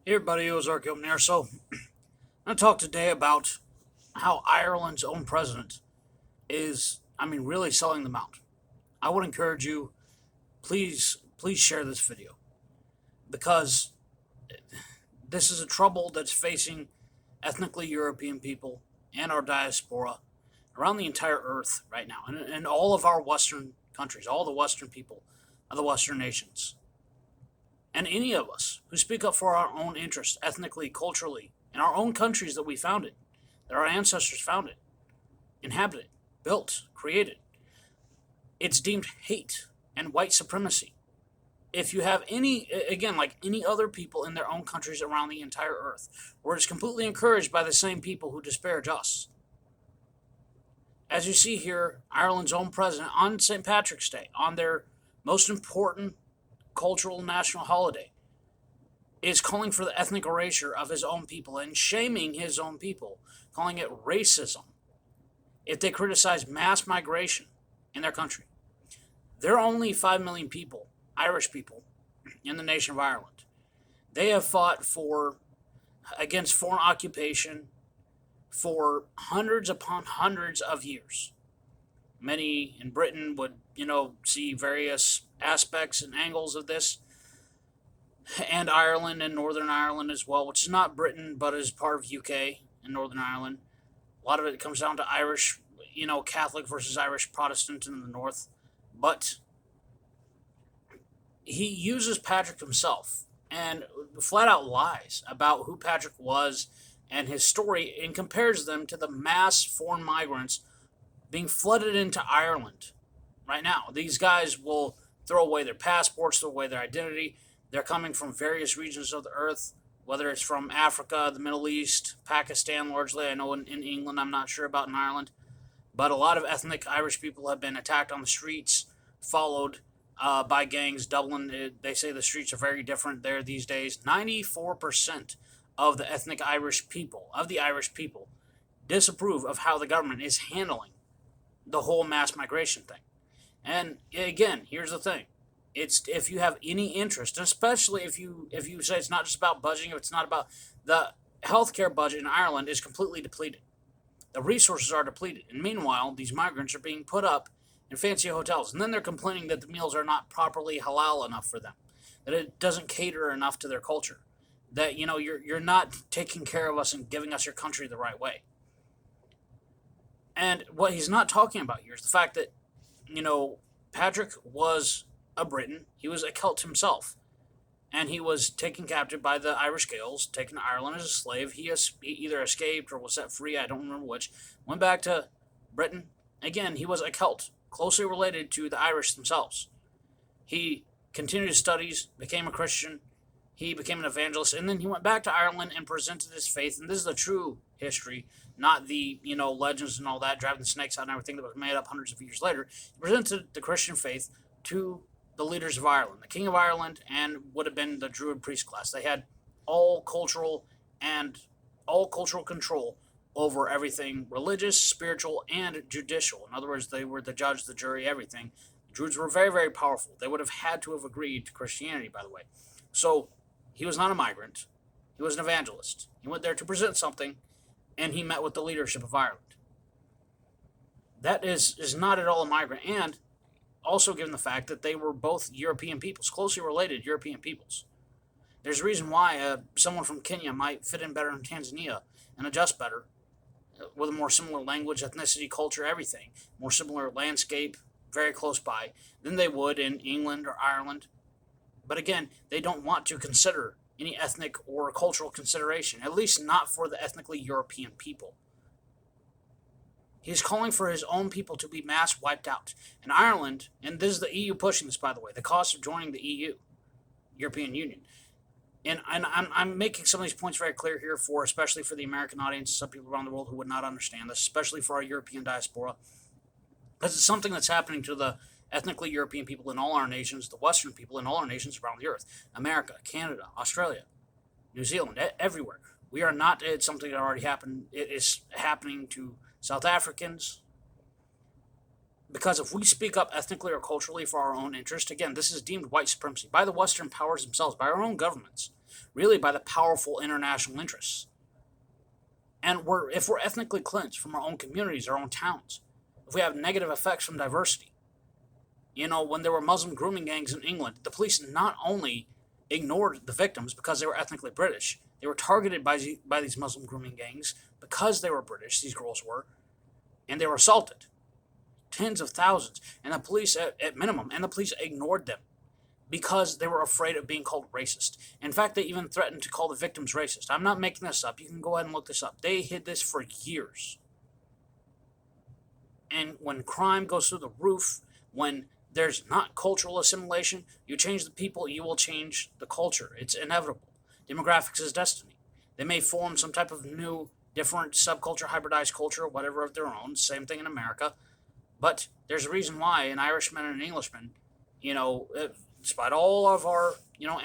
Hey everybody, it was Arkel here. So, I'm going to talk today about how Ireland's own president is, really selling them out. I would encourage you, please share this video because this is a trouble that's facing ethnically European people and our diaspora around the entire earth right now, and all of our Western countries, all the Western people of the Western nations. And any of us who speak up for our own interests, ethnically, culturally, in our own countries that we founded, that our ancestors founded, inhabited, built, created, it's deemed hate and white supremacy. If you have any, again, like any other people in their own countries around the entire earth, where it's completely encouraged by the same people who disparage us. As you see here, Ireland's own president on St. Patrick's Day, on their most important cultural national holiday, is calling for the ethnic erasure of his own people and shaming his own people, calling it racism if they criticize mass migration in their country. There are only 5 million people, Irish people, in the nation of Ireland. They have fought against foreign occupation for hundreds upon hundreds of years. Many in Britain would, see various aspects and angles of this, and Ireland and Northern Ireland as well, which is not Britain but is part of UK and Northern Ireland. A lot of it comes down to Irish, Catholic versus Irish Protestant in the north. But he uses Patrick himself and flat out lies about who Patrick was and his story and compares them to the mass foreign migrants being flooded into Ireland right now. These guys will throw away their passports, throw away their identity. They're coming from various regions of the earth, whether it's from Africa, the Middle East, Pakistan largely. I know in England, I'm not sure about in Ireland. But a lot of ethnic Irish people have been attacked on the streets, followed by gangs. Dublin, they say the streets are very different there these days. 94% of the ethnic Irish people, disapprove of how the government is handling the whole mass migration thing. And again, here's the thing. It's if you have any interest, and especially if you say it's not just about budgeting, if it's not about the healthcare budget in Ireland is completely depleted. The resources are depleted. And meanwhile, these migrants are being put up in fancy hotels. And then they're complaining that the meals are not properly halal enough for them, that it doesn't cater enough to their culture, that, you're not taking care of us and giving us your country the right way. And what he's not talking about here is the fact that, Patrick was a Briton. He was a Celt himself. And he was taken captive by the Irish Gaels, taken to Ireland as a slave. He either escaped or was set free, I don't remember which. Went back to Britain. Again, he was a Celt, closely related to the Irish themselves. He continued his studies, became a Christian. He became an evangelist, and then he went back to Ireland and presented his faith. And this is the true history, not the, legends and all that, driving the snakes out and everything that was made up hundreds of years later. He presented the Christian faith to the leaders of Ireland, the King of Ireland, and would have been the Druid priest class. They had all cultural control over everything religious, spiritual, and judicial. In other words, they were the judge, the jury, everything. The Druids were very, very powerful. They would have had to have agreed to Christianity, by the way. So he was not a migrant. He was an evangelist. He went there to present something, and he met with the leadership of Ireland. That is not at all a migrant, and also given the fact that they were both European peoples, closely related European peoples. There's a reason why someone from Kenya might fit in better in Tanzania and adjust better with a more similar language, ethnicity, culture, everything, more similar landscape, very close by, than they would in England or Ireland. But again, they don't want to consider any ethnic or cultural consideration, at least not for the ethnically European people. He's calling for his own people to be mass wiped out. And Ireland, and this is the EU pushing this, by the way, the cost of joining the EU, European Union. And I'm making some of these points very clear here especially for the American audience, some people around the world who would not understand this, especially for our European diaspora. Because it's something that's happening to the ethnically European people in all our nations, the Western people in all our nations around the earth. America, Canada, Australia, New Zealand, everywhere. We are not, it's something that already happened. It is happening to South Africans. Because if we speak up ethnically or culturally for our own interest, again, this is deemed white supremacy by the Western powers themselves, by our own governments. really by the powerful international interests. And if we're ethnically cleansed from our own communities, our own towns, if we have negative effects from diversity, when there were Muslim grooming gangs in England, the police not only ignored the victims because they were ethnically British, they were targeted by these Muslim grooming gangs because they were British, these girls were, and they were assaulted. Tens of thousands. And the police, at minimum, and the police ignored them because they were afraid of being called racist. In fact, they even threatened to call the victims racist. I'm not making this up. You can go ahead and look this up. They hid this for years. And when crime goes through the roof, when there's not cultural assimilation, you change the people, you will change the culture. It's inevitable. Demographics is destiny. They may form some type of new, different subculture, hybridized culture, or whatever of their own. Same thing in America. But there's a reason why an Irishman and an Englishman, despite all of our,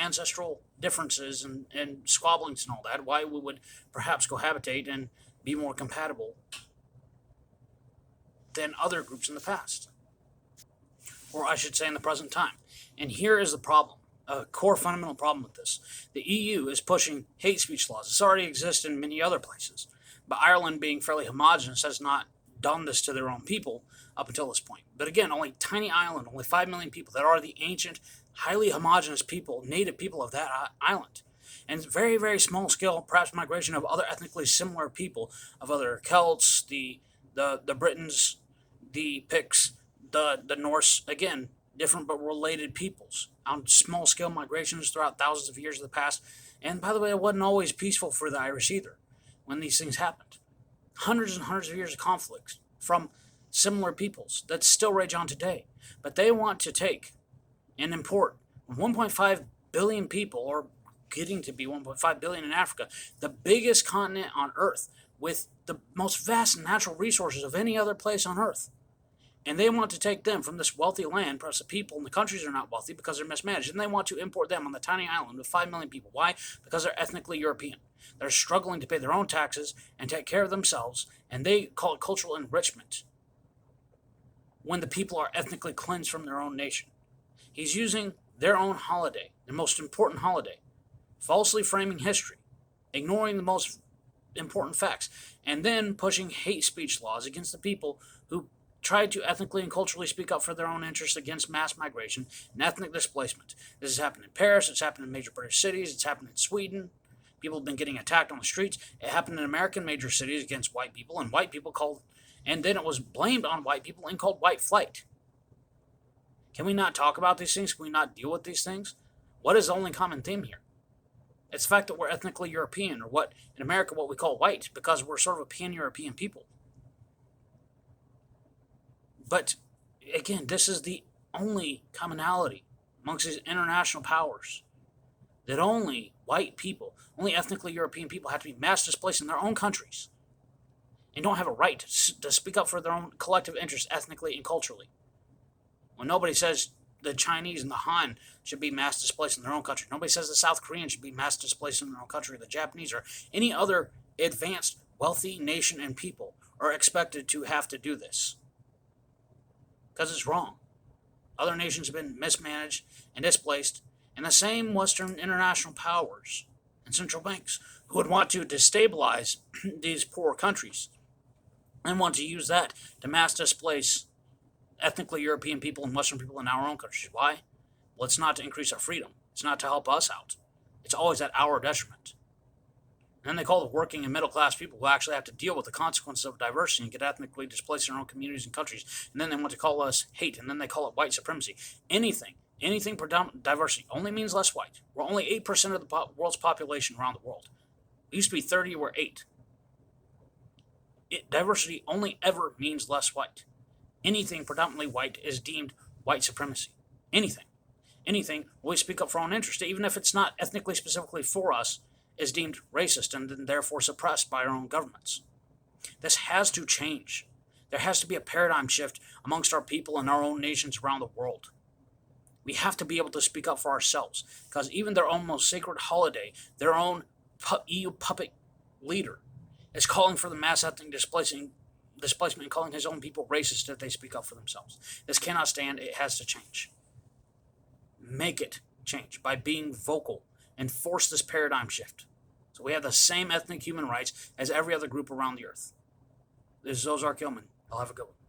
ancestral differences and squabblings and all that, why we would perhaps cohabitate and be more compatible than other groups in the past. Or I should say in the present time. And here is the problem, a core fundamental problem with this. The EU is pushing hate speech laws. This already exists in many other places. But Ireland, being fairly homogenous, has not done this to their own people up until this point. But again, only tiny island, only 5 million people that are the ancient, highly homogenous people, native people of that island. And very, very small scale, perhaps migration of other ethnically similar people, of other Celts, the Britons, the Picts, the Norse, again, different but related peoples on small scale migrations throughout thousands of years of the past. And by the way, it wasn't always peaceful for the Irish either when these things happened. Hundreds and hundreds of years of conflicts from similar peoples that still rage on today. But they want to take and import 1.5 billion people, or getting to be 1.5 billion in Africa, the biggest continent on Earth with the most vast natural resources of any other place on Earth. And they want to take them from this wealthy land, plus the people in the countries are not wealthy because they're mismanaged, and they want to import them on the tiny island of 5 million people. Why? Because they're ethnically European. They're struggling to pay their own taxes and take care of themselves, and they call it cultural enrichment when the people are ethnically cleansed from their own nation. He's using their own holiday, the most important holiday, falsely framing history, ignoring the most important facts, and then pushing hate speech laws against the people who tried to ethnically and culturally speak up for their own interests against mass migration and ethnic displacement. This has happened in Paris, it's happened in major British cities, it's happened in Sweden. People have been getting attacked on the streets. It happened in American major cities against white people, and white people and then it was blamed on white people and called white flight. Can we not talk about these things? Can we not deal with these things? What is the only common theme here? It's the fact that we're ethnically European, or what in America what we call white, because we're sort of a pan-European people. But again, this is the only commonality amongst these international powers, that only white people, only ethnically European people have to be mass displaced in their own countries and don't have a right to speak up for their own collective interests ethnically and culturally. When nobody says the Chinese and the Han should be mass displaced in their own country. Nobody says the South Koreans should be mass displaced in their own country, the Japanese, or any other advanced, wealthy nation and people are expected to have to do this. Because it's wrong. Other nations have been mismanaged and displaced, and the same Western international powers and central banks who would want to destabilize these poor countries and want to use that to mass displace ethnically European people and Western people in our own countries. Why? Well, it's not to increase our freedom. It's not to help us out. It's always at our detriment. And then they call the working and middle class people who actually have to deal with the consequences of diversity and get ethnically displaced in their own communities and countries. And then they want to call us hate, and then they call it white supremacy. Anything predominant diversity only means less white. We're only 8% of the world's population around the world. It used to be 30, we're 8. Diversity only ever means less white. Anything predominantly white is deemed white supremacy. Anything. We speak up for our own interest, even if it's not ethnically specifically for us, is deemed racist and then therefore suppressed by our own governments. This has to change. There has to be a paradigm shift amongst our people and our own nations around the world. We have to be able to speak up for ourselves, because even their own most sacred holiday, their own EU puppet leader, is calling for the mass ethnic displacement and calling his own people racist if they speak up for themselves. This cannot stand. It has to change. Make it change by being vocal, and force this paradigm shift. So we have the same ethnic human rights as every other group around the earth. This is Ozark Hillman. I'll have a good one.